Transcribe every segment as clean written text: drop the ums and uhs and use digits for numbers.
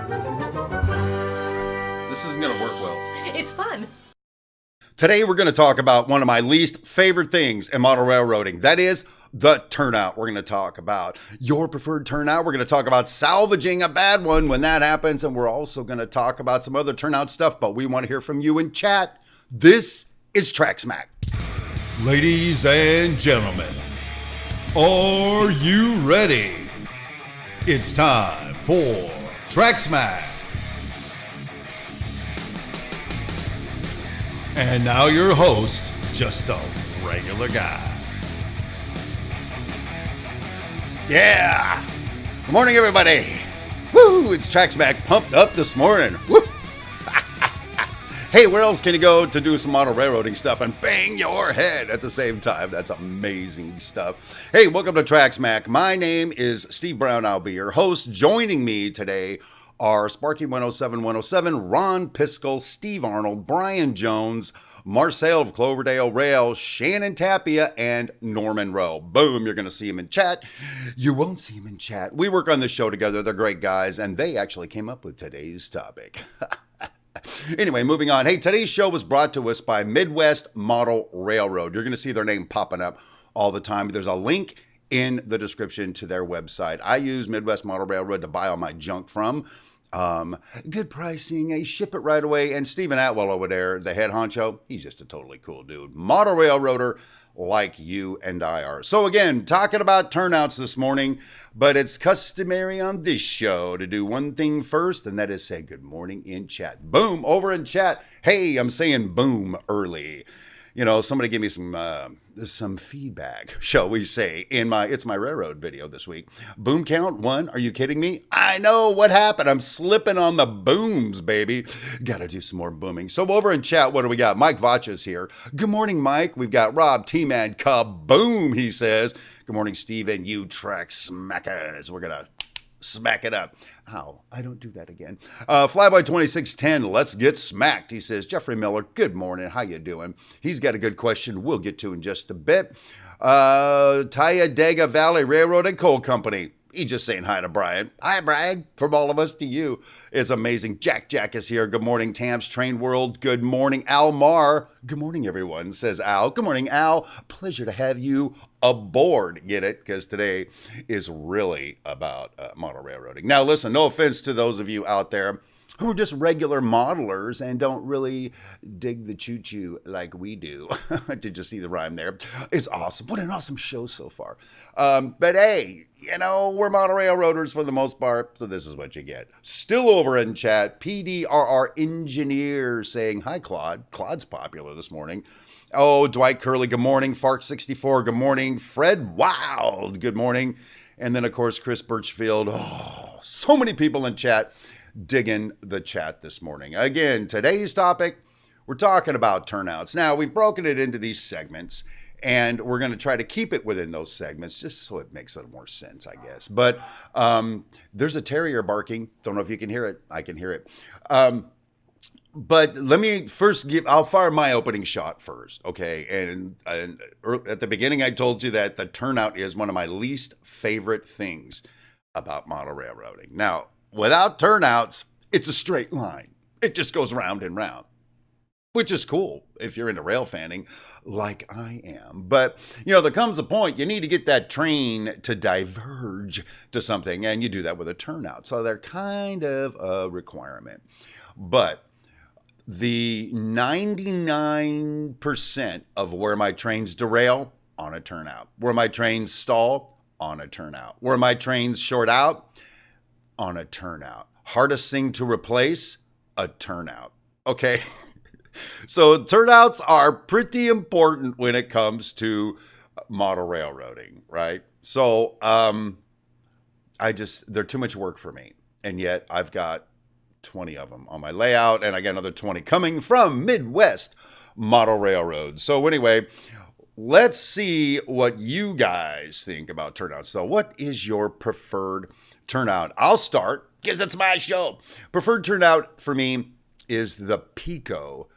This isn't going to work well. It's fun. Today we're going to talk about one of my least favorite things in model railroading. That is the turnout. We're going to talk about your preferred turnout. We're going to talk about salvaging a bad one when that happens. And we're also going to talk about some other turnout stuff, but we want to hear from you in chat. This is Track Smack. Ladies and gentlemen, are you ready? It's time for Track Smack. And now your host, just a regular guy. Yeah. Good morning, everybody. Woo, it's Track Smack pumped up this morning. Woo. Hey, where else can you go to do some model railroading stuff and bang your head at the same time? That's amazing stuff. Hey, welcome to Track Smack. My name is Steve Brown. I'll be your host. Joining me today are Sparky 107, Ron Piskel, Steve Arnold, Brian Jones, Marcel of Cloverdale Rail, Shannon Tapia, and Norman Rowe. Boom, you're going to see him in chat. You won't see him in chat. We work on this show together. They're great guys, and they actually came up with today's topic. Anyway, moving on. Hey, today's show was brought to us by Midwest Model Railroad. You're going to see their name popping up all the time. There's a link in the description to their website. I use Midwest Model Railroad to buy all my junk from. Good pricing, I ship it right away. And Stephen Atwell over there, the head honcho, he's just a totally cool dude. Model railroader like you and I are. So again, talking about turnouts this morning, but it's customary on this show to do one thing first, and that is say good morning in chat. Boom, over in chat. Hey, I'm saying boom early. You know, somebody give me some feedback, shall we say, in It's My Railroad video this week. Boom count 1. Are you kidding me? I know what happened. I'm slipping on the booms, baby. Got to do some more booming. So over in chat, what do we got? Mike Vacha's here. Good morning, Mike. We've got Rob T-Man. Kaboom, he says. Good morning, Steve, and you track smackers. We're going to smack it up. Ow, I don't do that again. Flyboy 2610, let's get smacked. He says, Jeffrey Miller, good morning. How you doing? He's got a good question we'll get to in just a bit. Tayadega Valley Railroad and Coal Company. He just saying hi to Brian. Hi, Brian. From all of us to you. It's amazing. Jack is here. Good morning, Tamps Train World. Good morning, Al Mar. Good morning, everyone, says Al. Good morning, Al. Pleasure to have you aboard. Get it? Because today is really about model railroading. Now, listen, no offense to those of you out there who are just regular modelers and don't really dig the choo-choo like we do. Did you see the rhyme there? It's awesome. What an awesome show so far. But hey, you know, we're model railroaders for the most part, so this is what you get. Still over in chat, PDRR Engineer saying, hi, Claude. Claude's popular this morning. Oh, Dwight Curley, good morning. Fark64, good morning. Fred Wild, good morning. And then, of course, Chris Birchfield. Oh, so many people in chat. Digging the chat this morning. Again, today's topic, we're talking about turnouts. Now, we've broken it into these segments, and we're going to try to keep it within those segments just so it makes a little more sense, I guess. But there's a terrier barking. Don't know if you can hear it. I can hear it. But let me first I'll fire my opening shot first, okay? And at the beginning, I told you that the turnout is one of my least favorite things about model railroading. Now, without turnouts, it's a straight line. It just goes round and round, which is cool if you're into rail fanning like I am. But, you know, there comes a point you need to get that train to diverge to something, and you do that with a turnout. So they're kind of a requirement. But the 99% of where my trains derail, on a turnout. Where my trains stall, on a turnout. Where my trains short out, on a turnout. Hardest thing to replace, a turnout. Okay? So turnouts are pretty important when it comes to model railroading, right? So they're too much work for me. And yet I've got 20 of them on my layout, and I got another 20 coming from Midwest Model Railroad. So anyway, let's see what you guys think about turnouts. So what is your preferred turnout? I'll start because it's my show. Preferred turnout for me is the Pico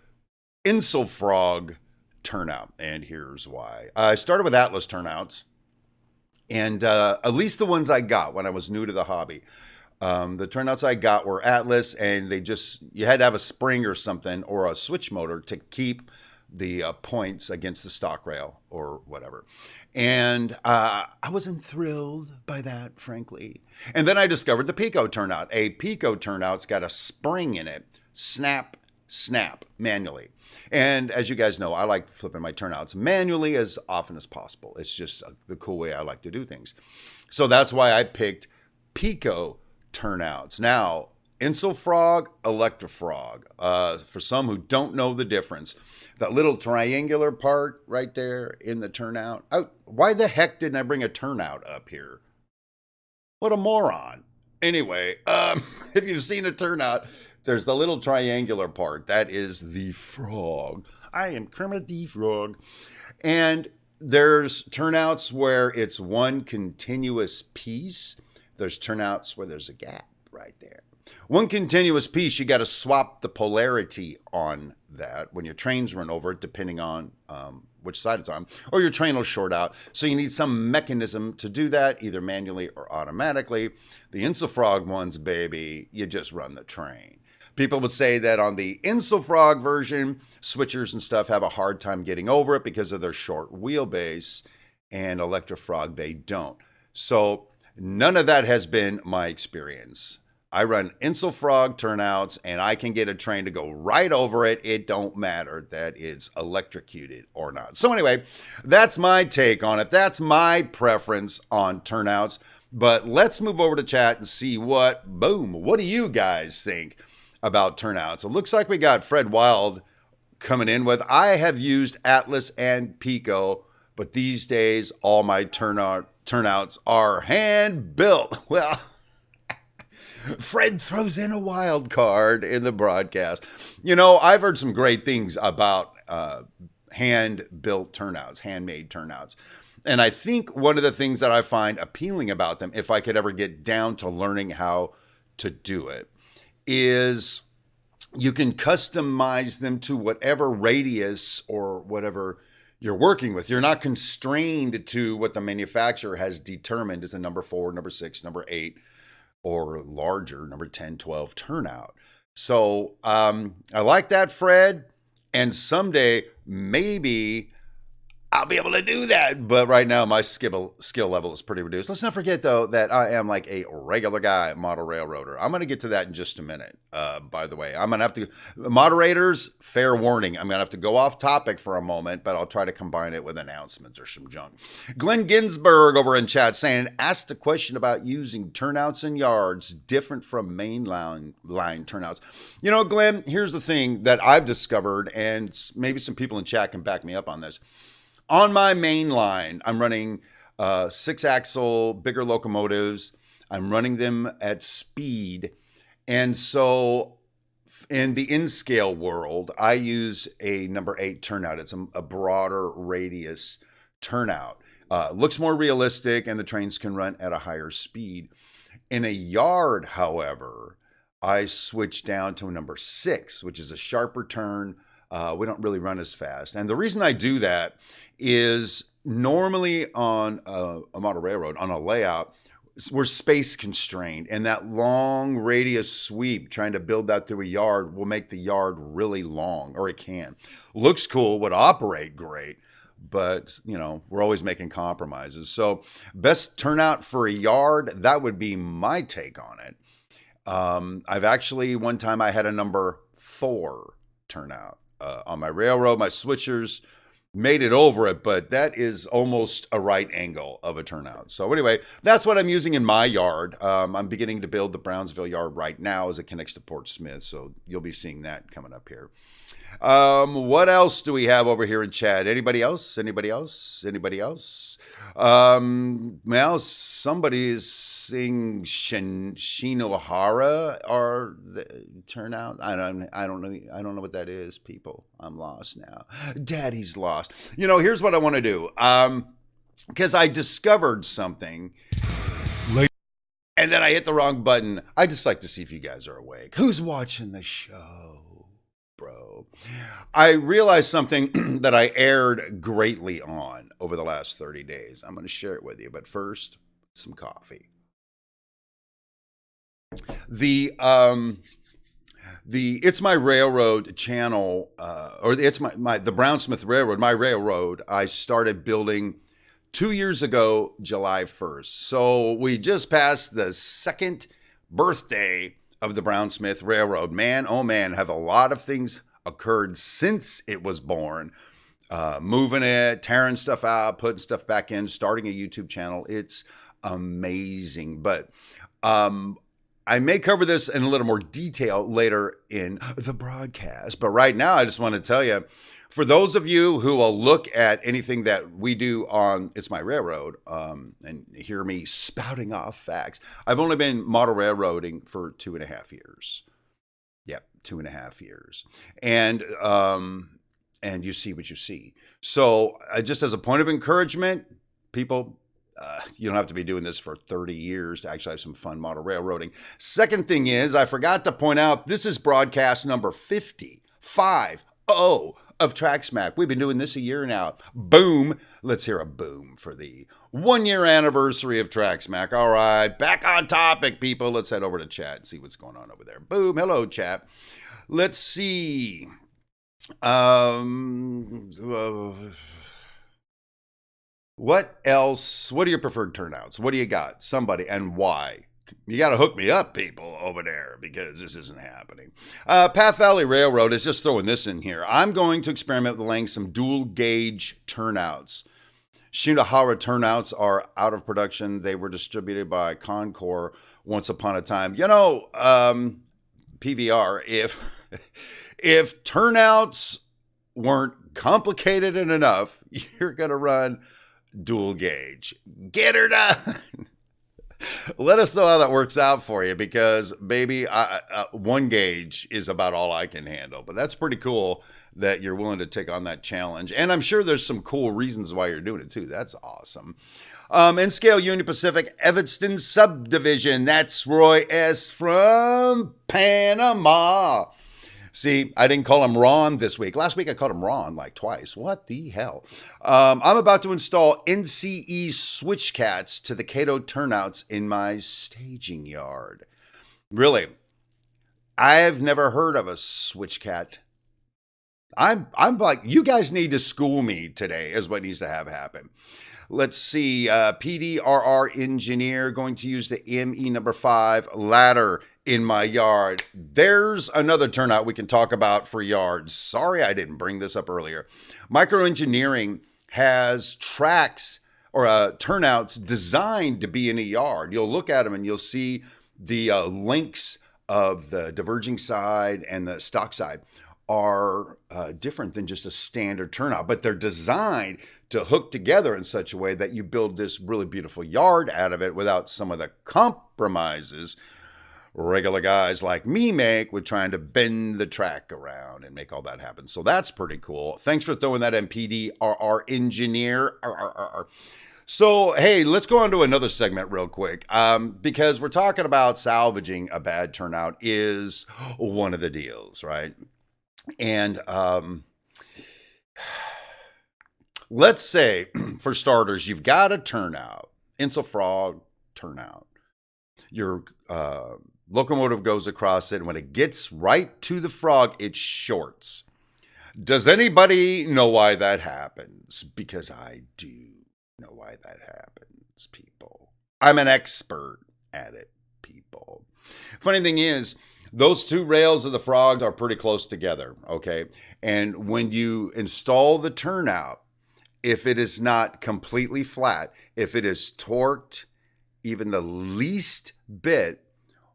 Insulfrog turnout, and here's why. I started with Atlas turnouts, and at least the ones I got when I was new to the hobby. The turnouts I got were Atlas, and you had to have a spring or something or a switch motor to keep the points against the stock rail or whatever. And I wasn't thrilled by that, frankly. And then I discovered the Pico turnout. A Pico turnout's got a spring in it. Snap, snap, manually. And as you guys know, I like flipping my turnouts manually as often as possible. It's just the cool way I like to do things. So that's why I picked Pico turnouts. Now, Insulfrog, Electrofrog. For some who don't know the difference, that little triangular part right there in the turnout. Why the heck didn't I bring a turnout up here? What a moron. Anyway, if you've seen a turnout, there's the little triangular part. That is the frog. I am Kermit the Frog. And there's turnouts where it's one continuous piece. There's turnouts where there's a gap right there. One continuous piece, you got to swap the polarity on that when your trains run over it, depending on which side it's on, or your train will short out. So you need some mechanism to do that, either manually or automatically. The Insulfrog ones, baby, you just run the train. People would say that on the Insulfrog version, switchers and stuff have a hard time getting over it because of their short wheelbase, and Electrofrog, they don't. So none of that has been my experience. I run Insulfrog turnouts, and I can get a train to go right over it. It don't matter that it's electrocuted or not. So anyway, that's my take on it. That's my preference on turnouts. But let's move over to chat and see what do you guys think about turnouts? It looks like we got Fred Wild coming in with, I have used Atlas and Pico, but these days all my turnouts are hand built. Well, Fred throws in a wild card in the broadcast. You know, I've heard some great things about hand-built turnouts, handmade turnouts. And I think one of the things that I find appealing about them, if I could ever get down to learning how to do it, is you can customize them to whatever radius or whatever you're working with. You're not constrained to what the manufacturer has determined as a number 4, number 6, number 8, or larger, number 10, 12 turnout. So I like that, Fred. And someday, maybe I'll be able to do that. But right now, my skill level is pretty reduced. Let's not forget, though, that I am like a regular guy model railroader. I'm going to get to that in just a minute, by the way. I'm going to have to, moderators, fair warning, I'm going to have to go off topic for a moment, but I'll try to combine it with announcements or some junk. Glenn Ginsberg over in chat saying, asked a question about using turnouts in yards different from mainline turnouts. You know, Glenn, here's the thing that I've discovered, and maybe some people in chat can back me up on this. On my main line, I'm running 6-axle, bigger locomotives. I'm running them at speed. And so in the in-scale world, I use a number 8 turnout. It's a broader radius turnout. Looks more realistic, and the trains can run at a higher speed. In a yard, however, I switch down to a number 6, which is a sharper turn. We don't really run as fast. And the reason I do that is normally on a model railroad, on a layout, we're space constrained. And that long radius sweep, trying to build that through a yard, will make the yard really long, or it can. Looks cool, would operate great, but, you know, we're always making compromises. So best turnout for a yard, that would be my take on it. I've actually, one time I had a number 4 turnout. On my railroad, my switchers made it over it, but that is almost a right angle of a turnout. So anyway, that's what I'm using in my yard. I'm beginning to build the Brownsville yard right now as it connects to Port Smith, so you'll be seeing that coming up here. What else do we have over here in chat? Anybody else? Anybody else? Anybody else? Well, somebody is saying Shinohara or the turnout. I don't know what that is, people. I'm lost now. Daddy's lost. You know, here's what I want to do. Because I discovered something. And then I hit the wrong button. I just like to see if you guys are awake. Who's watching the show, bro? I realized something that I erred greatly on over the last 30 days. I'm going to share it with you. But first, some coffee. The It's My Railroad channel, or it's the Brownsmith Railroad, my railroad, I started building 2 years ago, July 1st. So we just passed the second birthday of the Brownsmith Railroad. Man, oh man, have a lot of things occurred since it was born. Moving it, tearing stuff out, putting stuff back in, starting a YouTube channel. It's amazing. But I may cover this in a little more detail later in the broadcast. But right now, I just want to tell you, for those of you who will look at anything that we do on It's My Railroad and hear me spouting off facts, I've only been model railroading for 2.5 years. Yep, 2.5 years. And you see what you see. So just as a point of encouragement, people, you don't have to be doing this for 30 years to actually have some fun model railroading. Second thing is, I forgot to point out, this is broadcast number 50 of TrackSmack. We've been doing this a year now. Boom. Let's hear a boom for the 1-year anniversary of TrackSmack. All right, back on topic, people. Let's head over to chat and see what's going on over there. Boom. Hello, chat. Let's see. What else? What are your preferred turnouts? What do you got? Somebody, and why? You got to hook me up, people, over there, because this isn't happening. Path Valley Railroad is just throwing this in here. I'm going to experiment with laying some dual gauge turnouts. Shinohara turnouts are out of production. They were distributed by Concor once upon a time. You know, PVR, if turnouts weren't complicated enough, you're going to run dual gauge. Get her done. Let us know how that works out for you, because baby, 1 gauge is about all I can handle. But that's pretty cool that you're willing to take on that challenge. And I'm sure there's some cool reasons why you're doing it too. That's awesome. N-Scale Union Pacific Evanston Subdivision. That's Roy S. from Panama. See, I didn't call him Ron this week. Last week I called him Ron like twice. What the hell? I'm about to install NCE switch cats to the Cato turnouts in my staging yard. Really, I've never heard of a switch cat. I'm like, you guys need to school me today is what needs to have happen. Let's see, PDRR engineer, going to use the ME number 5 ladder in my yard. There's another turnout we can talk about for yards. Sorry I didn't bring this up earlier. Microengineering has tracks or turnouts designed to be in a yard. You'll look at them and you'll see the links of the diverging side and the stock side are different than just a standard turnout, but they're designed to hook together in such a way that you build this really beautiful yard out of it without some of the compromises regular guys like me make with trying to bend the track around and make all that happen. So that's pretty cool. Thanks for throwing that in, PDRR engineer. So, hey, let's go on to another segment real quick, because we're talking about salvaging a bad turnout is one of the deals, right? And let's say, for starters, you've got a turnout, Insel Frog turnout. Your locomotive goes across it, and when it gets right to the frog, it shorts. Does anybody know why that happens? Because I do know why that happens, people. I'm an expert at it, people. Funny thing is, those two rails of the frogs are pretty close together, okay? And when you install the turnout, if it is not completely flat, if it is torqued even the least bit,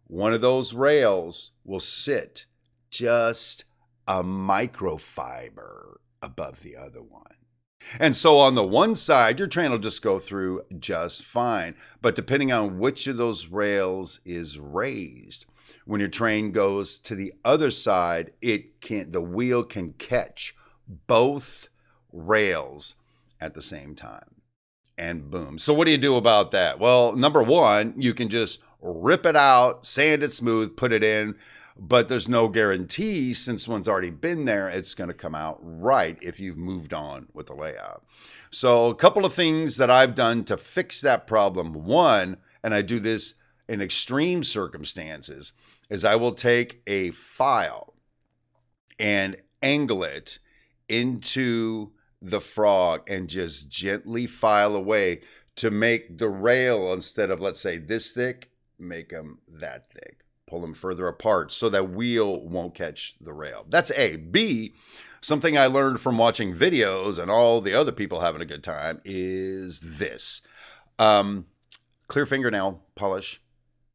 one of those rails will sit just a microfiber above the other one. And so on the one side, your train will just go through just fine. But depending on which of those rails is raised, when your train goes to the other side, the wheel can catch both rails at the same time. And boom. So what do you do about that? Well, number one, you can just rip it out, sand it smooth, put it in. But there's no guarantee, since one's already been there, it's going to come out right if you've moved on with the layout. So a couple of things that I've done to fix that problem. One, and I do this in extreme circumstances is I will take a file and angle it into the frog and just gently file away to make the rail, instead of, let's say, this thick, make them that thick. Pull them further apart so that wheel won't catch the rail. That's A. B, something I learned from watching videos and all the other people having a good time is this. Clear fingernail polish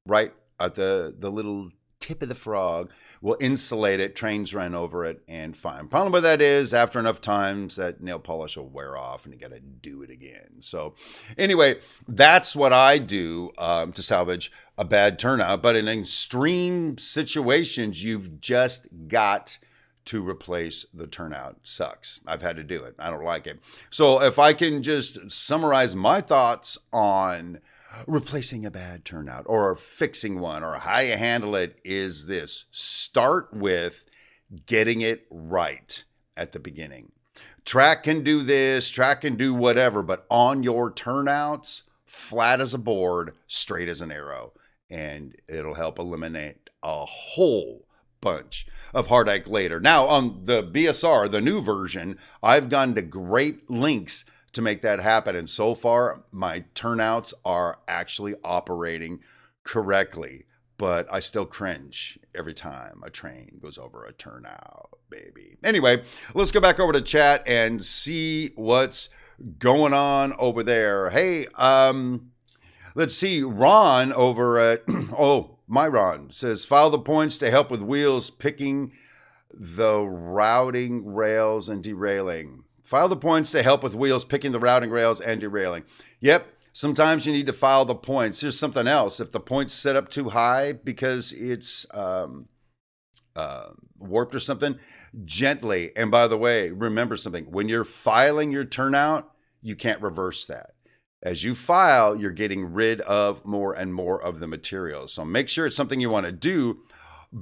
right at the little tip of the frog will insulate it. Trains run over it and fine. Problem with that is after enough times that nail polish will wear off and you got to do it again. So anyway, that's what I do to salvage a bad turnout. But in extreme situations, you've just got to replace the turnout. Sucks. I've had to do it. I don't like it. So if I can just summarize my thoughts on replacing a bad turnout or fixing one or how you handle it is this. Start with getting it right at the beginning. Track can do this, track can do whatever, but on your turnouts, flat as a board, straight as an arrow, and it'll help eliminate a whole bunch of heartache later. Now, on the BSR, the new version, I've gone to great lengths to make that happen. And so far, my turnouts are actually operating correctly. But I still cringe every time a train goes over a turnout, baby. Anyway, let's go back over to chat and see what's going on over there. Hey, let's see. Ron over at, my Ron says, file the points to help with wheels picking the routing rails and derailing. File the points to help with wheels picking the routing rails and derailing. Yep, sometimes you need to file the points. Here's something else. If the point's set up too high because it's warped or something, gently. And by the way, remember something. When you're filing your turnout, you can't reverse that. As you file, you're getting rid of more and more of the material. So make sure it's something you want to do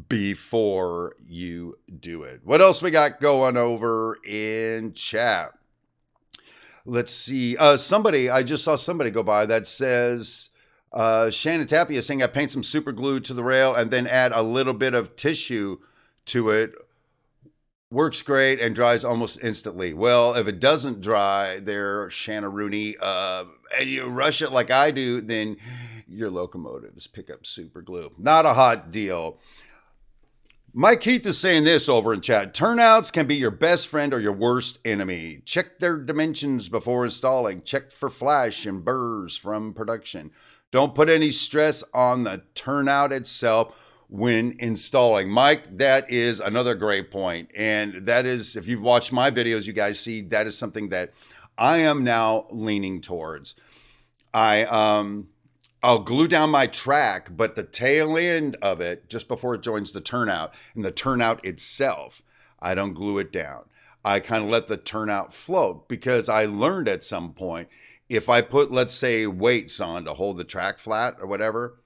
before you do it. What else we got going over in chat? Let's see. I just saw somebody go by that says, Shannon Tapia saying I paint some super glue to the rail and then add a little bit of tissue to it. Works great and dries almost instantly. Well, if it doesn't dry there, Shanna Rooney, and you rush it like I do, then your locomotives pick up super glue. Not a hot deal. Mike Heath is saying this over in chat. Turnouts can be your best friend or your worst enemy. Check their dimensions before installing. Check for flash and burrs from production. Don't put any stress on the turnout itself when installing. Mike, that is another great point. And that is, if you've watched my videos, you guys see that is something that I am now leaning towards. I'll glue down my track, but the tail end of it, just before it joins the turnout, and the turnout itself, I don't glue it down. I kind of let the turnout float because I learned at some point, if I put, let's say, weights on to hold the track flat or whatever,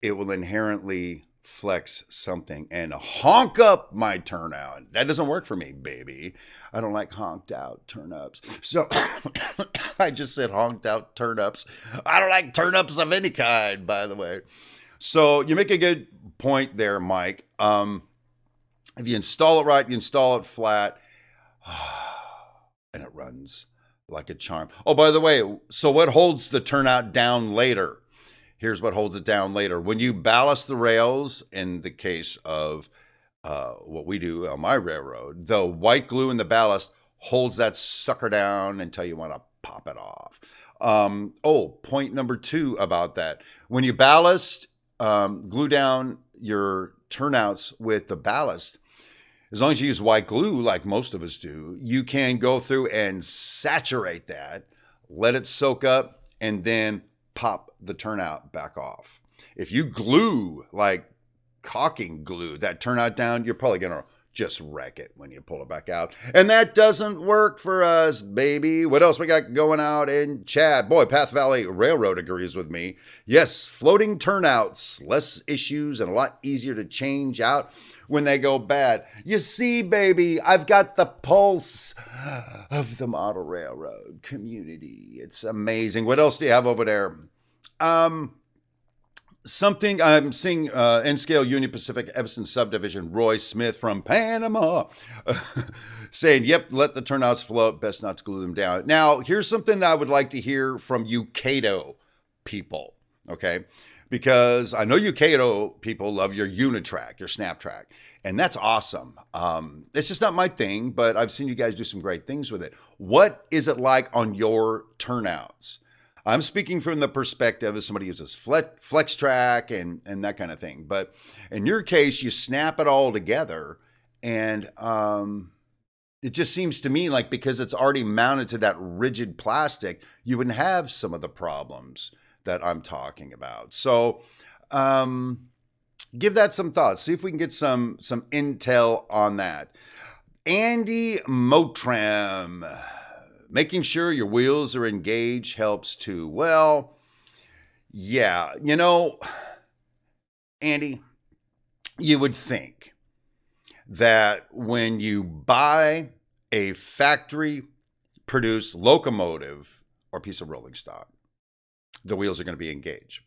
it will inherently flex something and honk up my turnout. That doesn't work for me, baby. I don't like honked out turnups. So I just said honked out turnups. I don't like turnups of any kind, by the way. So you make a good point there, Mike. If you install it right, you install it flat, and it runs like a charm. Oh, by the way, so what holds the turnout down later? Here's what holds it down later. When you ballast the rails, in the case of what we do on my railroad, the white glue in the ballast holds that sucker down until you want to pop it off. Point number 2 about that. When you ballast, glue down your turnouts with the ballast, as long as you use white glue, like most of us do, you can go through and saturate that, let it soak up, and then pop the turnout back off. If you glue, like caulking glue, that turnout down, you're probably going to just wreck it when you pull it back out. And that doesn't work for us, baby. What else we got going out in chat? Boy, Path Valley Railroad agrees with me. Yes, floating turnouts, less issues and a lot easier to change out when they go bad. You see, baby, I've got the pulse of the model railroad community. It's amazing. What else do you have over there? something I'm seeing N-Scale Union Pacific Evanston Subdivision, Roy Smith from Panama, saying, yep, let the turnouts float, best not to glue them down. Now, here's something I would like to hear from you Cato people, okay? Because I know you Cato people love your Unitrack, your Snap Track, and that's awesome. It's just not my thing, but I've seen you guys do some great things with it. What is it like on your turnouts? I'm speaking from the perspective of somebody who uses flex track and that kind of thing. But in your case, you snap it all together, and it just seems to me like because it's already mounted to that rigid plastic, you wouldn't have some of the problems that I'm talking about. So give that some thoughts. See if we can get some intel on that. Andy Motram. Making sure your wheels are engaged helps too. Well, yeah, Andy, you would think that when you buy a factory-produced locomotive or piece of rolling stock, the wheels are going to be engaged.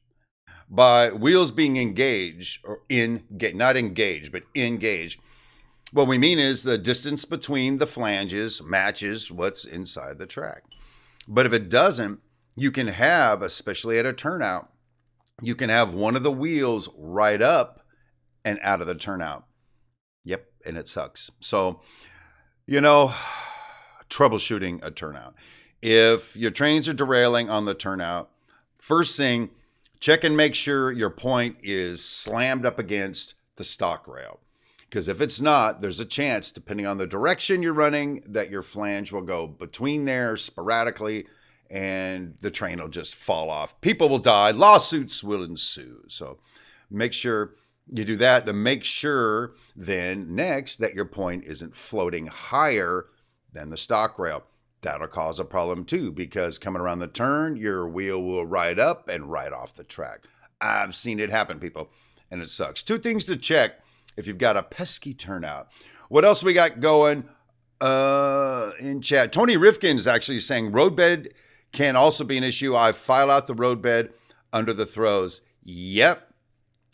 By wheels being engaged, or not engaged, but engaged, what we mean is the distance between the flanges matches what's inside the track. But if it doesn't, you can have, especially at a turnout, you can have one of the wheels right up and out of the turnout. Yep, and it sucks. So, troubleshooting a turnout. If your trains are derailing on the turnout, first thing, check and make sure your point is slammed up against the stock rail. Because if it's not, there's a chance, depending on the direction you're running, that your flange will go between there sporadically and the train will just fall off. People will die. Lawsuits will ensue. So make sure you do that. Then make sure then next that your point isn't floating higher than the stock rail. That'll cause a problem too, because coming around the turn, your wheel will ride up and ride off the track. I've seen it happen, people, and it sucks. Two things to check if you've got a pesky turnout. What else we got going in chat? Tony Rifkin is actually saying roadbed can also be an issue. I file out the roadbed under the throws. Yep,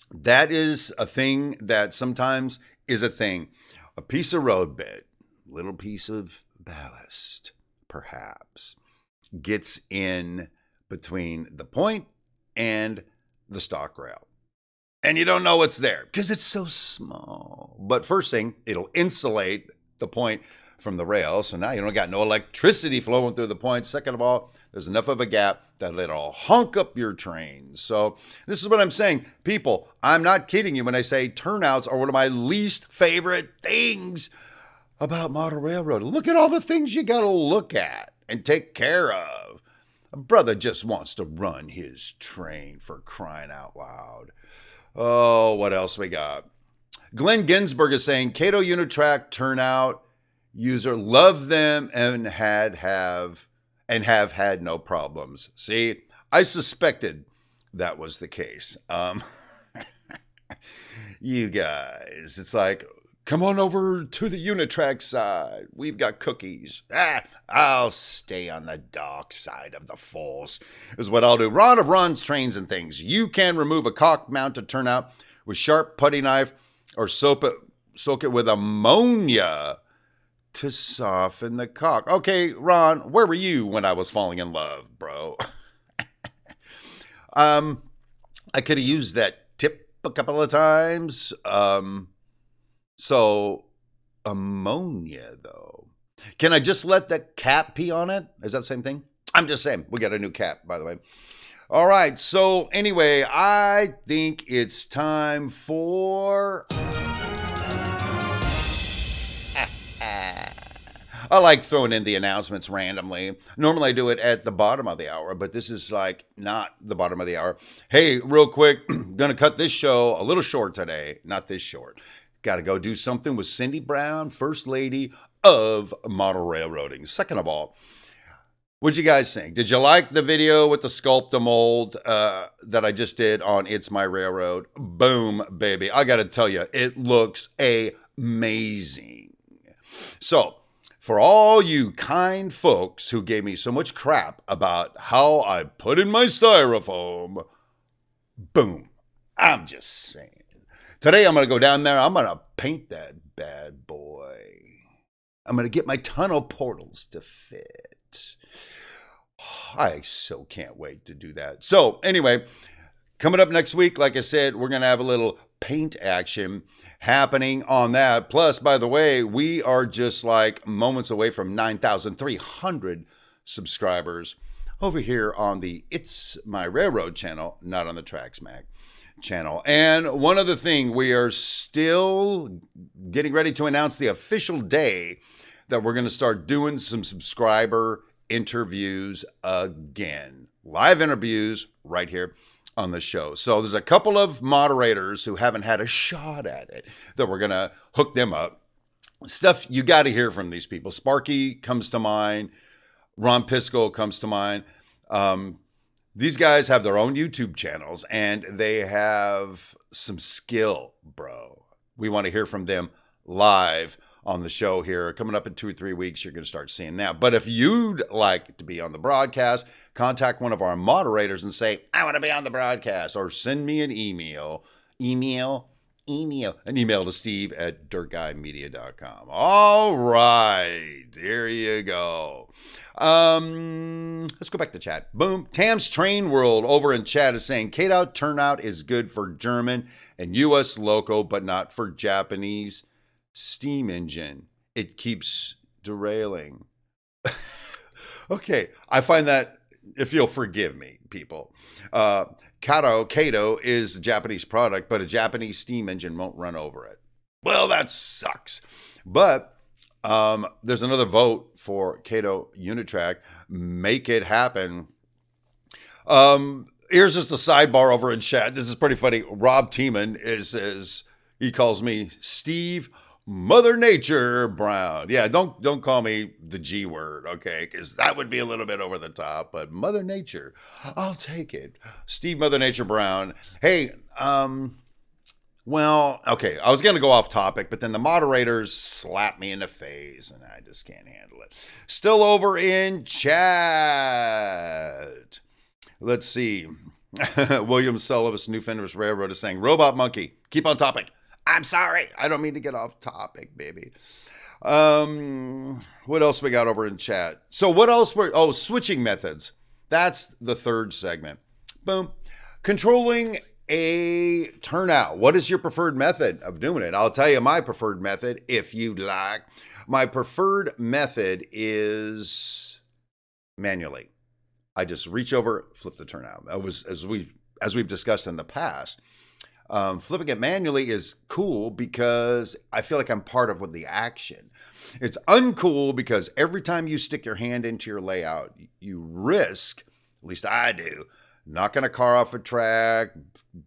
that is a thing that sometimes is a thing. A piece of roadbed, little piece of ballast, perhaps, gets in between the point and the stock rail. And you don't know what's there because it's so small. But first thing, it'll insulate the point from the rail. So now you don't got no electricity flowing through the point. Second of all, there's enough of a gap that it'll hunk up your train. So this is what I'm saying. People, I'm not kidding you when I say turnouts are one of my least favorite things about model railroad. Look at all the things you got to look at and take care of. A brother just wants to run his train, for crying out loud. Oh, what else we got? Glenn Ginsburg is saying, Cato Unitrack turnout user, love them and have had no problems. See, I suspected that was the case. You guys, it's like, come on over to the Unitrack side. We've got cookies. I'll stay on the dark side of the force, is what I'll do. Ron of Ron's Trains and Things. You can remove a cock-mounted turnout with sharp putty knife or soak it with ammonia to soften the cock. Okay, Ron, where were you when I was falling in love, bro? I could have used that tip a couple of times. So, ammonia, though. Can I just let the cat pee on it? Is that the same thing? I'm just saying. We got a new cat, by the way. All right. So, anyway, I think it's time for... I like throwing in the announcements randomly. Normally I do it at the bottom of the hour, but this is like not the bottom of the hour. Hey, real quick, gonna cut this show a little short today. Not this short. Got to go do something with Cindy Brown, First Lady of Model Railroading. Second of all, what'd you guys think? Did you like the video with the sculpt-a-mold that I just did on It's My Railroad? Boom, baby. I got to tell you, it looks amazing. So, for all you kind folks who gave me so much crap about how I put in my styrofoam, boom. just saying. Today I'm going to go down there. I'm going to paint that bad boy. I'm going to get my tunnel portals to fit. I so can't wait to do that. So anyway, coming up next week, like I said, we're going to have a little paint action happening on that. Plus, by the way, we are just like moments away from 9,300 subscribers over here on the It's My Railroad channel, not on the Tracks Mac channel. And one other thing, we are still getting ready to announce the official day that we're going to start doing some subscriber interviews again. Live interviews right here on the show. So there's a couple of moderators who haven't had a shot at it that we're going to hook them up. Stuff you got to hear from these people. Sparky comes to mind. Ron Pisco comes to mind. These guys have their own YouTube channels and they have some skill, bro. We want to hear from them live on the show here. Coming up in 2 or 3 weeks, you're going to start seeing that. But if you'd like to be on the broadcast, contact one of our moderators and say, I want to be on the broadcast, or send me an email to steve@dirtguymedia.com. All right, there you go. Let's go back to chat. Boom. Tam's Train World over in chat is saying K-Dot turnout is good for German and U.S. loco, but not for Japanese steam engine. It keeps derailing. Okay, I find that, if you'll forgive me, people, Kato is a Japanese product, but a Japanese steam engine won't run over it. Well, that sucks. But there's another vote for Kato Unitrack. Make it happen. Here's just a sidebar over in chat. This is pretty funny. Rob Tiemann he calls me Steve Mother Nature Brown. Yeah, don't call me the G word, okay? Because that would be a little bit over the top. But Mother Nature, I'll take it. Steve Mother Nature Brown. Hey, well, okay, I was going to go off topic, but then the moderators slapped me in the face, and I just can't handle it. Still over in chat. Let's see. William Sullivan's New Fenris Railroad is saying, Robot Monkey, keep on topic. I'm sorry. I don't mean to get off topic, baby. What else we got over in chat? So what else switching methods. That's the third segment. Boom. Controlling a turnout. What is your preferred method of doing it? I'll tell you my preferred method, if you'd like. My preferred method is manually. I just reach over, flip the turnout. As we've discussed in the past. Flipping it manually is cool because I feel like I'm part of the action. It's uncool because every time you stick your hand into your layout, you risk, at least I do, knocking a car off a track,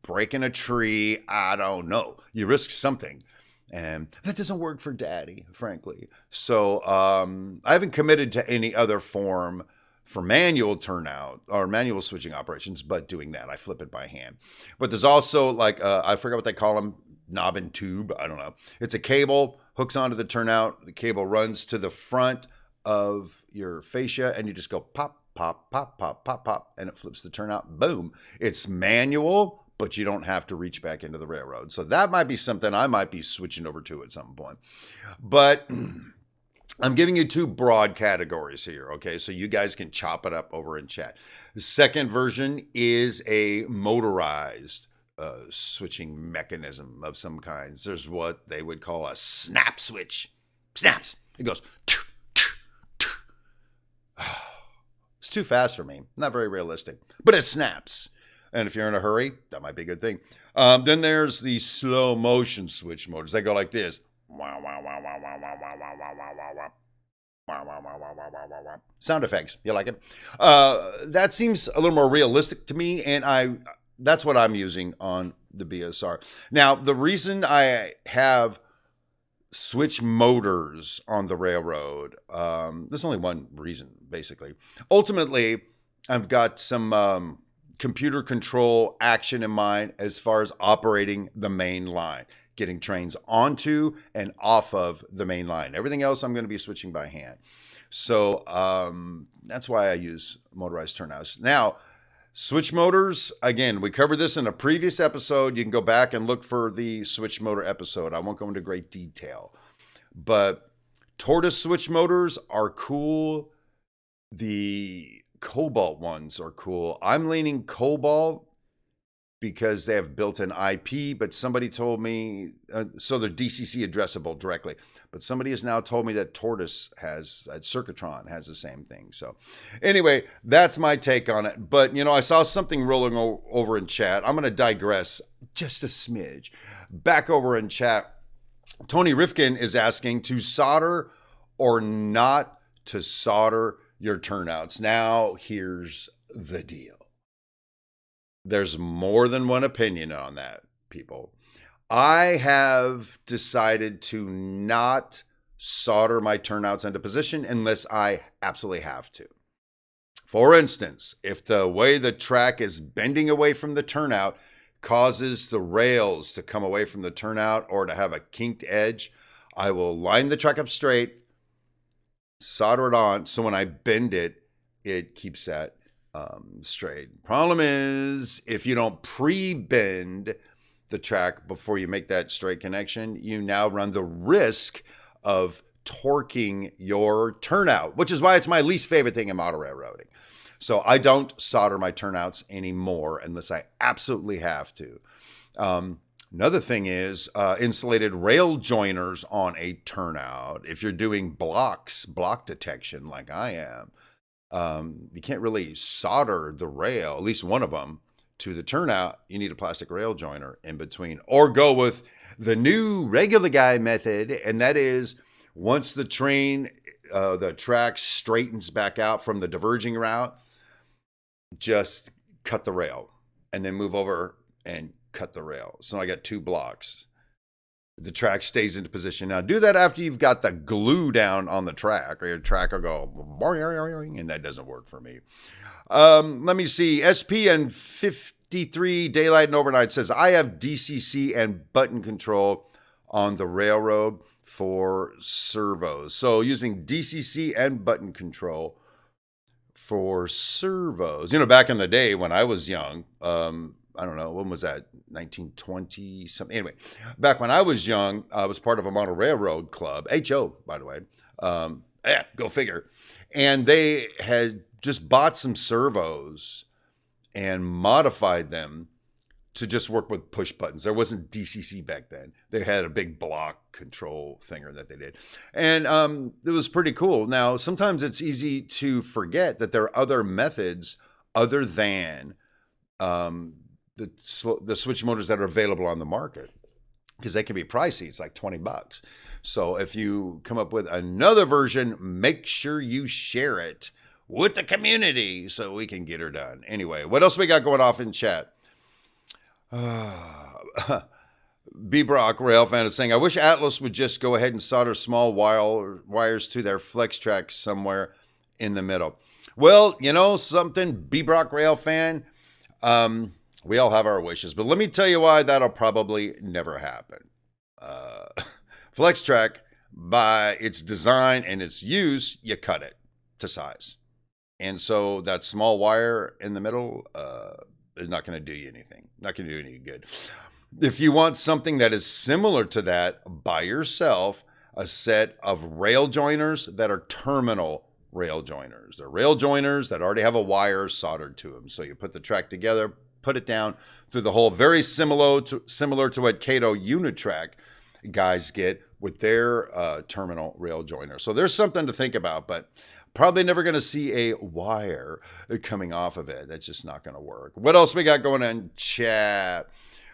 breaking a tree. I don't know. You risk something. And that doesn't work for daddy, frankly. So I haven't committed to any other form for manual turnout or manual switching operations, but doing that, I flip it by hand. But there's also I forgot what they call them, knob and tube. I don't know. It's a cable, hooks onto the turnout. The cable runs to the front of your fascia and you just go pop, pop, pop, pop, pop, pop, and it flips the turnout. Boom. It's manual, but you don't have to reach back into the railroad. So that might be something I might be switching over to at some point. But I'm giving you two broad categories here, okay? So you guys can chop it up over in chat. The second version is a motorized switching mechanism of some kinds. There's what they would call a snap switch. Snaps. It goes. It's too fast for me. Not very realistic, but it snaps. And if you're in a hurry, that might be a good thing. Then there's the slow motion switch motors. They go like this. Sound effects. You like it? That seems a little more realistic to me, and that's what I'm using on the BSR. Now, the reason I have switch motors on the railroad, there's only one reason, basically. Ultimately, I've got some computer control action in mind as far as operating the main line, getting trains onto and off of the main line. Everything else I'm going to be switching by hand. So that's why I use motorized turnouts. Now, Switch motors, again, we covered this in a previous episode. You can go back and look for the switch motor episode. I won't go into great detail. But tortoise switch motors are cool. The cobalt ones are cool. I'm leaning cobalt because they have built-in IP, but somebody told me, so they're DCC addressable directly. But somebody has now told me that Tortoise has, Circuitron has the same thing. So anyway, that's my take on it. But, I saw something rolling over in chat. I'm going to digress just a smidge. Back over in chat, Tony Rifkin is asking to solder or not to solder your turnouts. Now, here's the deal. There's more than one opinion on that, people. I have decided to not solder my turnouts into position unless I absolutely have to. For instance, if the way the track is bending away from the turnout causes the rails to come away from the turnout or to have a kinked edge, I will line the track up straight, solder it on, so when I bend it, it keeps that straight. Problem is, if you don't pre-bend the track before you make that straight connection, you now run the risk of torquing your turnout, which is why it's my least favorite thing in model railroading. So I don't solder my turnouts anymore unless I absolutely have to. Another thing is insulated rail joiners on a turnout. If you're doing block detection like I am, you can't really solder the rail, at least one of them, to the turnout. You need a plastic rail joiner in between, or go with the new regular guy method, and that is once the track straightens back out from the diverging route, just cut the rail and then move over and cut the rail. So I got two blocks. The track stays into position. Now do that after you've got the glue down on the track, or your track will go, and that doesn't work for me. Let me see. SPN 53 Daylight and Overnight says, I have DCC and button control on the railroad for servos. So using DCC and button control for servos. Back in the day when I was young, I don't know, when was that? 1920 something. Anyway, back when I was young, I was part of a model railroad club, HO, by the way. Go figure. And they had just bought some servos and modified them to just work with push buttons. There wasn't DCC back then. They had a big block control thinger that they did. And it was pretty cool. Now, sometimes it's easy to forget that there are other methods other than the switch motors that are available on the market, because they can be pricey. It's like $20. So if you come up with another version, make sure you share it with the community so we can get her done. Anyway, what else we got going off in chat? B. Brock, Rail Fan, is saying, I wish Atlas would just go ahead and solder small wires to their flex track somewhere in the middle. Well, something, B. Brock, Rail Fan, we all have our wishes, but let me tell you why that'll probably never happen. Flex track, by its design and its use, you cut it to size. And so that small wire in the middle is not going to do you anything. Not going to do any good. If you want something that is similar to that, buy yourself a set of rail joiners that are terminal rail joiners. They're rail joiners that already have a wire soldered to them. So you put the track together, put it down through the hole, very similar to what Cato Unitrack guys get with their terminal rail joiner. So there's something to think about, but probably never going to see a wire coming off of it. That's just not going to work. What else we got going on in chat?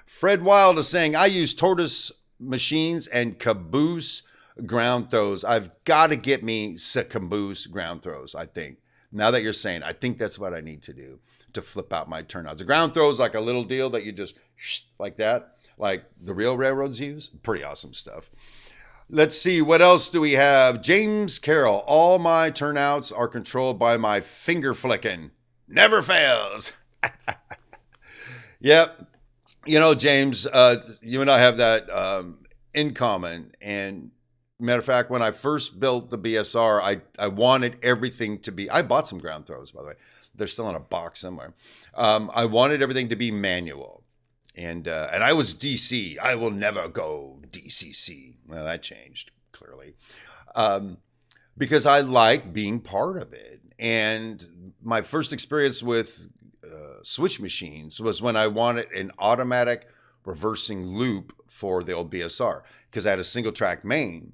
Fred Wild is saying, I use Tortoise machines and caboose ground throws. I've got to get me some caboose ground throws, I think. Now that you're saying, I think that's what I need to do to flip out my turnouts. The ground throw is like a little deal that you just like that, like the real railroads use. Pretty awesome stuff. Let's see, what else do we have? James Carroll, all my turnouts are controlled by my finger flicking. Never fails. Yep. James, you and I have that in common. And matter of fact, when I first built the BSR, I wanted everything to be, I bought some ground throws, by the way, They're still in a box somewhere. I wanted everything to be manual. And I was DC. I will never go DCC. Well, that changed, clearly. Because I like being part of it. And my first experience with switch machines was when I wanted an automatic reversing loop for the old BSR. Because I had a single track main.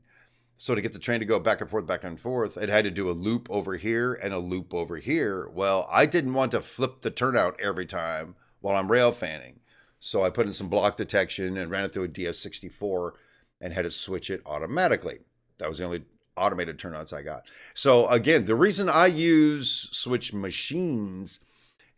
So to get the train to go back and forth, it had to do a loop over here and a loop over here. Well, I didn't want to flip the turnout every time while I'm rail fanning. So I put in some block detection and ran it through a TS050 and had to switch it automatically. That was the only automated turnouts I got. So again, the reason I use switch machines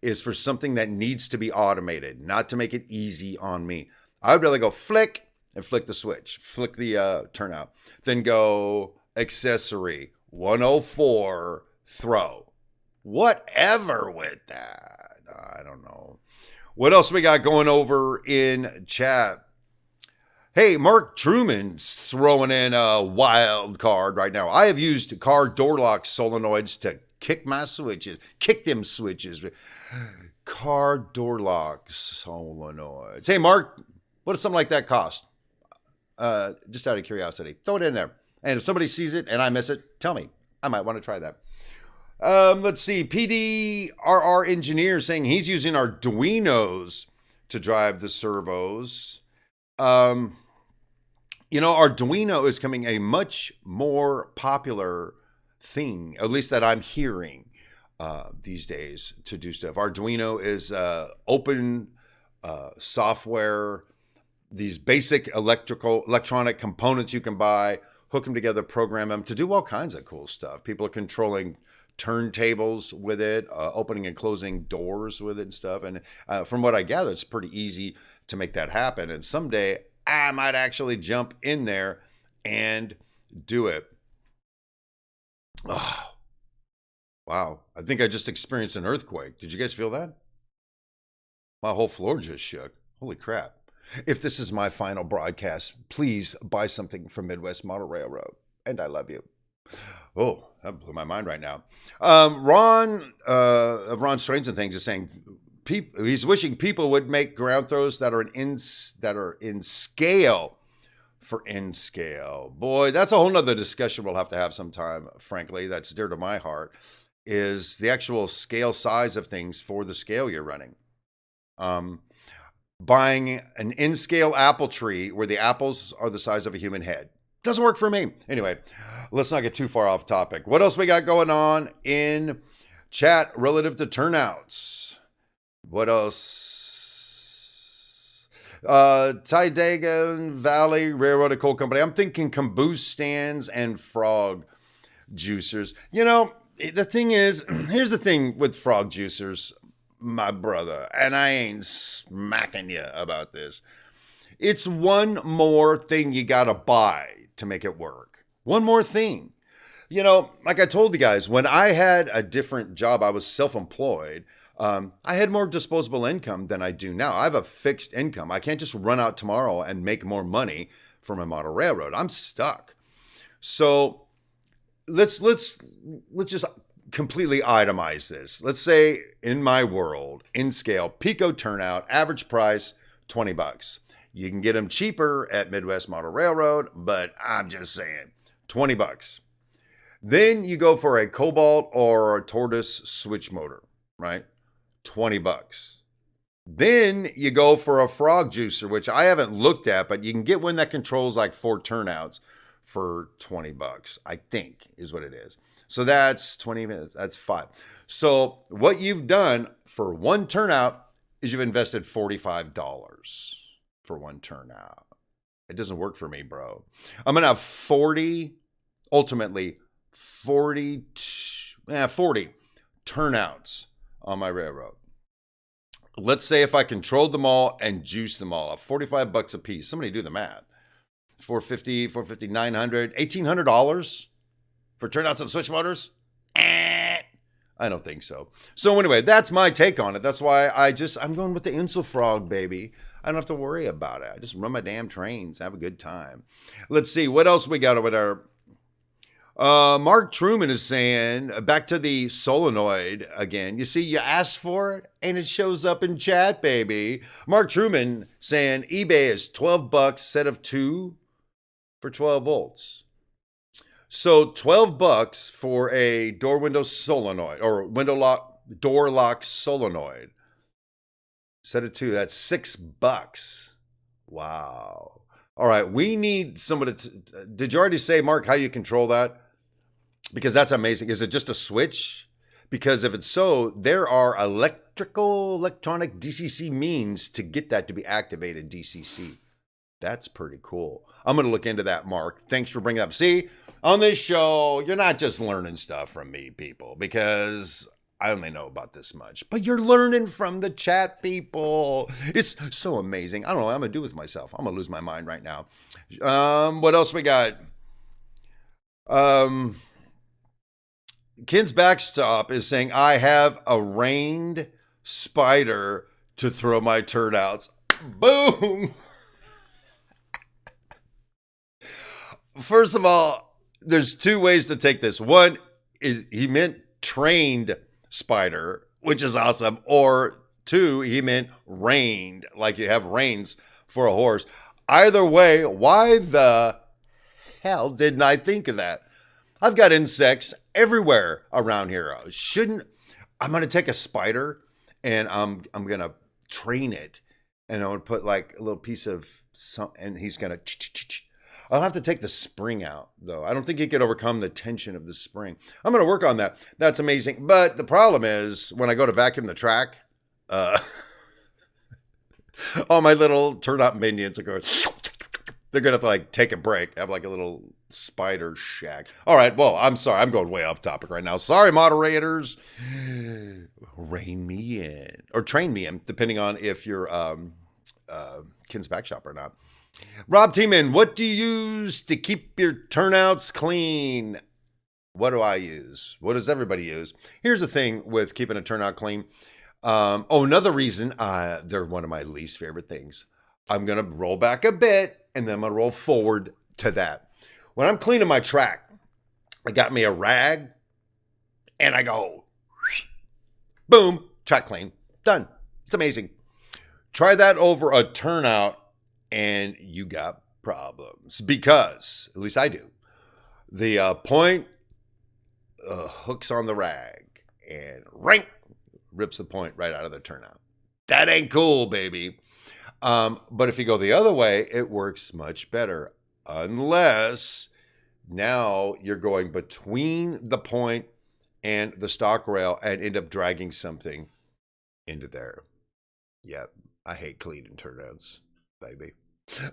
is for something that needs to be automated, not to make it easy on me. I'd rather go flick and flick the switch, flick the turnout, then go accessory, 104, throw. Whatever with that. I don't know. What else we got going over in chat? Hey, Mark Truman's throwing in a wild card right now. I have used car door lock solenoids to kick my switches. Kick them switches. Car door lock solenoids. Hey, Mark, what does something like that cost? Just out of curiosity. Throw it in there. And if somebody sees it and I miss it, tell me. I might want to try that. Let's see. PDRR engineer saying he's using Arduinos to drive the servos. Arduino is becoming a much more popular thing, at least that I'm hearing these days, to do stuff. Arduino is open software, these basic electronic components you can buy, hook them together, program them to do all kinds of cool stuff. People are controlling turntables with it, opening and closing doors with it and stuff. And from what I gather, it's pretty easy to make that happen. And someday I might actually jump in there and do it. Oh, wow. I think I just experienced an earthquake. Did you guys feel that? My whole floor just shook. Holy crap. If this is my final broadcast, please buy something from Midwest Model Railroad. And I love you. Oh, that blew my mind right now. Ron of Ron Strains and Things is saying he's wishing people would make ground throws that are in scale for in scale. Boy, that's a whole nother discussion we'll have to have sometime, frankly. That's dear to my heart, is the actual scale size of things for the scale you're running. Buying an in-scale apple tree where the apples are the size of a human head doesn't work for me. Anyway, let's not get too far off topic. What else we got going on in chat relative to turnouts? What else? Tydagan Valley Railroad and Coal Company. I'm thinking caboose stands and frog juicers. The thing is, here's the thing with frog juicers, my brother, and I ain't smacking you about this. It's one more thing you got to buy to make it work. One more thing. Like I told you guys, when I had a different job, I was self-employed. I had more disposable income than I do now. I have a fixed income. I can't just run out tomorrow and make more money from a model railroad. I'm stuck. So let's just completely itemize this. Let's say in my world, in scale, Pico turnout, average price, $20. You can get them cheaper at Midwest Model Railroad, but I'm just saying, $20. Then you go for a Cobalt or a Tortoise switch motor, right? $20. Then you go for a frog juicer, which I haven't looked at, but you can get one that controls like 4 turnouts for $20, I think is what it is. So that's 20 minutes. That's 5. So what you've done for one turnout is you've invested $45 for one turnout. It doesn't work for me, bro. I'm going to have 40 turnouts on my railroad. Let's say if I controlled them all and juiced them all, $45 a piece. Somebody do the math. $450, $900, $1,800 for turnouts and switch motors? I don't think so. So anyway, that's my take on it. That's why I'm going with the Insel Frog, baby. I don't have to worry about it. I just run my damn trains, have a good time. Let's see, what else we got over there? Mark Truman is saying, back to the solenoid again. You see, you asked for it and it shows up in chat, baby. Mark Truman saying eBay is $12 set of 2 for 12 volts. So $12 for a door window solenoid or door lock solenoid. Set of 2, that's $6. Wow. All right, we need somebody did you already say, Mark, how you control that? Because that's amazing. Is it just a switch? Because if it's so, there are electronic DCC means to get that to be activated DCC. That's pretty cool. I'm going to look into that, Mark. Thanks for bringing it up. See, on this show, you're not just learning stuff from me, people, because I only know about this much, but you're learning from the chat, people. It's so amazing. I don't know what I'm going to do with myself. I'm going to lose my mind right now. What else we got? Ken's Backstop is saying, I have a rained spider to throw my turnouts. Boom! First of all, there's 2 ways to take this. One, he meant trained spider, which is awesome. Or 2, he meant reined, like you have reins for a horse. Either way, why the hell didn't I think of that? I've got insects everywhere around here. I'm going to take a spider and I'm going to train it. And I'm going to put like a little piece of and he's going to. I'll have to take the spring out, though. I don't think he could overcome the tension of the spring. I'm going to work on that. That's amazing. But the problem is when I go to vacuum the track, all my little turnout minions are going. They're going to have to like take a break. Have like a little spider shack. All right. Well, I'm sorry. I'm going way off topic right now. Sorry, moderators. Rein me in or train me in, depending on if you're Ken's Back Shop or not. Rob Tiemann, what do you use to keep your turnouts clean? What do I use? What does everybody use? Here's the thing with keeping a turnout clean. Another reason, they're one of my least favorite things. I'm going to roll back a bit and then I'm going to roll forward to that. When I'm cleaning my track, I got me a rag and I go, boom, track clean, done. It's amazing. Try that over a turnout and you got problems because, at least I do, the point hooks on the rag and rank rips the point right out of the turnout. That ain't cool, baby. But if you go the other way, it works much better. Unless now you're going between the point and the stock rail and end up dragging something into there. Yep, I hate cleaning turnouts, baby.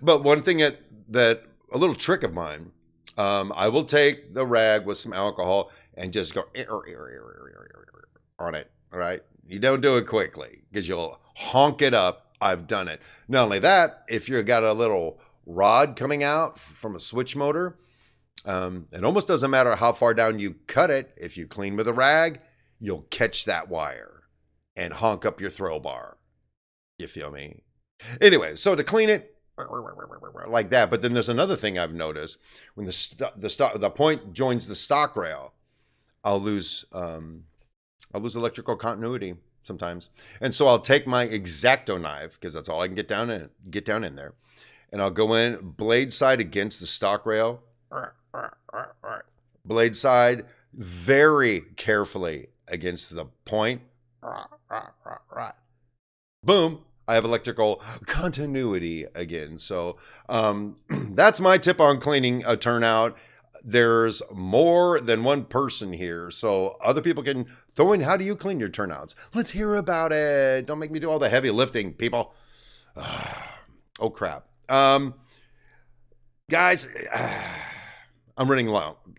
But one thing that a little trick of mine, I will take the rag with some alcohol and just go on it. All right. You don't do it quickly because you'll honk it up. I've done it. Not only that, if you've got a little rod coming out from a switch motor, it almost doesn't matter how far down you cut it. If you clean with a rag, you'll catch that wire and honk up your throw bar. You feel me? Anyway, so to clean it like that. But then there's another thing I've noticed. When the point joins the stock rail, I'll lose electrical continuity sometimes. And so I'll take my X-Acto knife, because that's all I can get down in there. And I'll go in blade side against the stock rail. Blade side very carefully against the point. Boom. I have electrical continuity again. So that's my tip on cleaning a turnout. There's more than one person here, so other people can throw in, how do you clean your turnouts? Let's hear about it. Don't make me do all the heavy lifting, people. Oh, crap. Guys, I'm running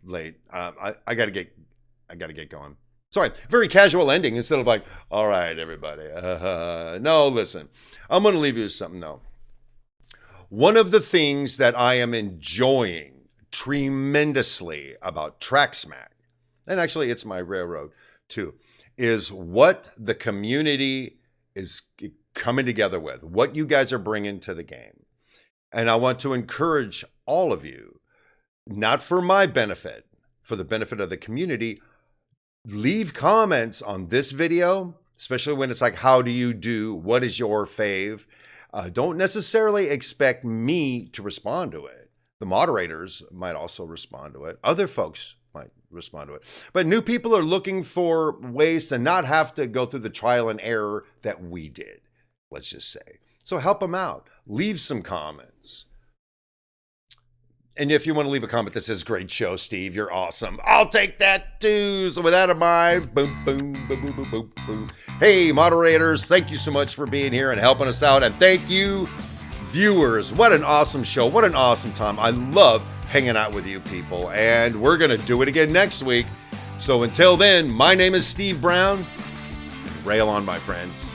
late. I gotta get going. Sorry, very casual ending instead of like, all right, everybody. No, listen, I'm going to leave you with something, though. One of the things that I am enjoying tremendously about TrackSmack, and actually it's my railroad too, is what the community is coming together with, what you guys are bringing to the game. And I want to encourage all of you, not for my benefit, for the benefit of the community, leave comments on this video, especially when it's like, how do you do? What is your fave? Don't necessarily expect me to respond to it. The moderators might also respond to it. Other folks might respond to it. But new people are looking for ways to not have to go through the trial and error that we did, let's just say. So help them out. Leave some comments. And if you want to leave a comment that says, great show, Steve, you're awesome, I'll take that too. So with that in mind, boom, boom, boom, boom, boom, boom, boom. Hey, moderators, thank you so much for being here and helping us out. And thank you, viewers. What an awesome show. What an awesome time. I love hanging out with you people. And we're going to do it again next week. So until then, my name is Steve Brown. Rail on, my friends.